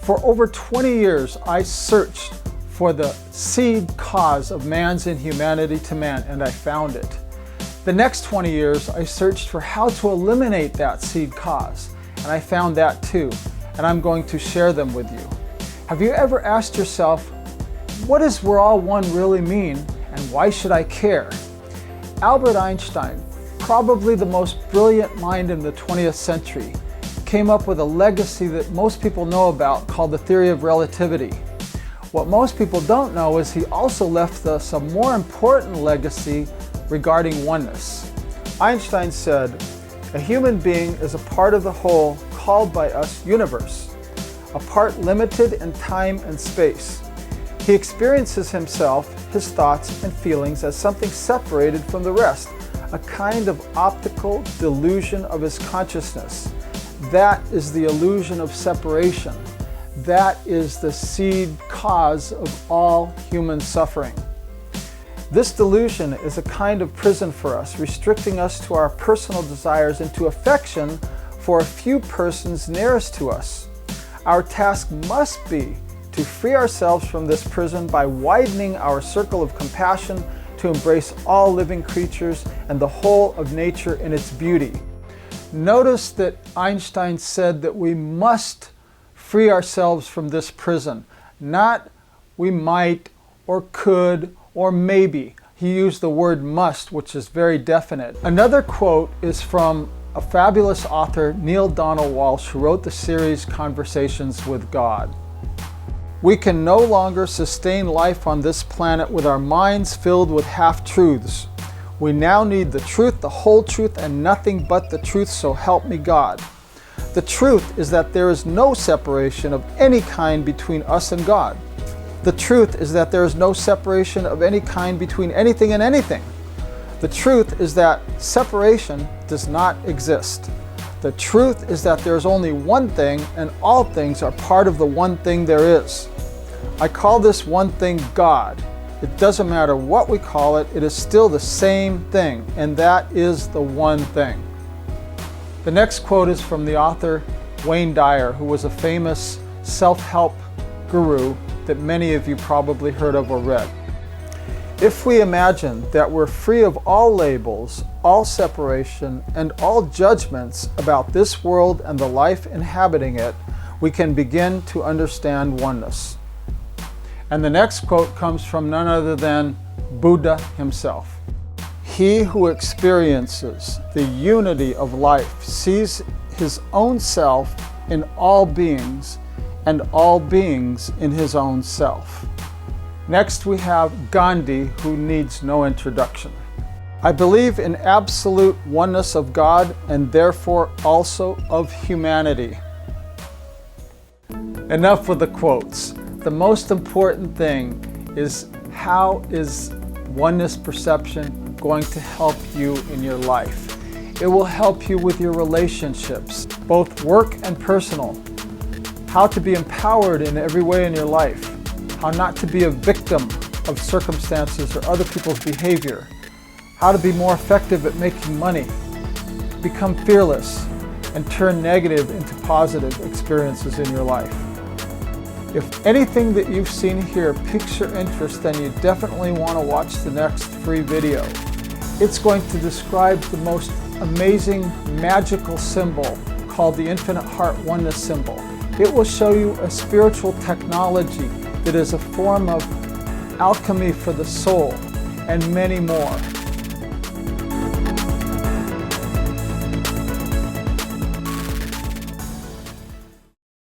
For over 20 years, I searched for the seed cause of man's inhumanity to man, and I found it. The next 20 years, I searched for how to eliminate that seed cause, and I found that too, and I'm going to share them with you. Have you ever asked yourself, what does we're all one really mean, and why should I care? Albert Einstein, probably the most brilliant mind in the 20th century, came up with a legacy that most people know about called the theory of relativity. What most people don't know is he also left us a more important legacy regarding oneness. Einstein said, "A human being is a part of the whole called by us universe, a part limited in time and space. He experiences himself, his thoughts and feelings as something separated from the rest, a kind of optical delusion of his consciousness. That is the illusion of separation. That is the seed cause of all human suffering. This delusion is a kind of prison for us, restricting us to our personal desires and to affection for a few persons nearest to us. Our task must be to free ourselves from this prison by widening our circle of compassion to embrace all living creatures and the whole of nature in its beauty." Notice that Einstein said that we must free ourselves from this prison, not we might or could or maybe. He used the word must, which is very definite. Another quote is from a fabulous author, Neale Donald Walsch, who wrote the series Conversations with God. "We can no longer sustain life on this planet with our minds filled with half-truths. We now need the truth, the whole truth, and nothing but the truth, so help me God. The truth is that there is no separation of any kind between us and God. The truth is that there is no separation of any kind between anything and anything. The truth is that separation does not exist. The truth is that there is only one thing, and all things are part of the one thing there is. I call this one thing God. It doesn't matter what we call it, it is still the same thing, and that is the one thing." The next quote is from the author Wayne Dyer, who was a famous self-help guru that many of you probably heard of or read. "If we imagine that we're free of all labels, all separation, and all judgments about this world and the life inhabiting it, we can begin to understand oneness." And the next quote comes from none other than Buddha himself. "He who experiences the unity of life sees his own self in all beings and all beings in his own self." Next we have Gandhi, who needs no introduction. "I believe in absolute oneness of God and therefore also of humanity." Enough with the quotes. The most important thing is, how is oneness perception going to help you in your life? It will help you with your relationships, both work and personal. How to be empowered in every way in your life. How not to be a victim of circumstances or other people's behavior. How to be more effective at making money. Become fearless and turn negative into positive experiences in your life. If anything that you've seen here piques your interest, then you definitely want to watch the next free video. It's going to describe the most amazing magical symbol called the Infinite Heart Oneness symbol. It will show you a spiritual technology that is a form of alchemy for the soul, and many more.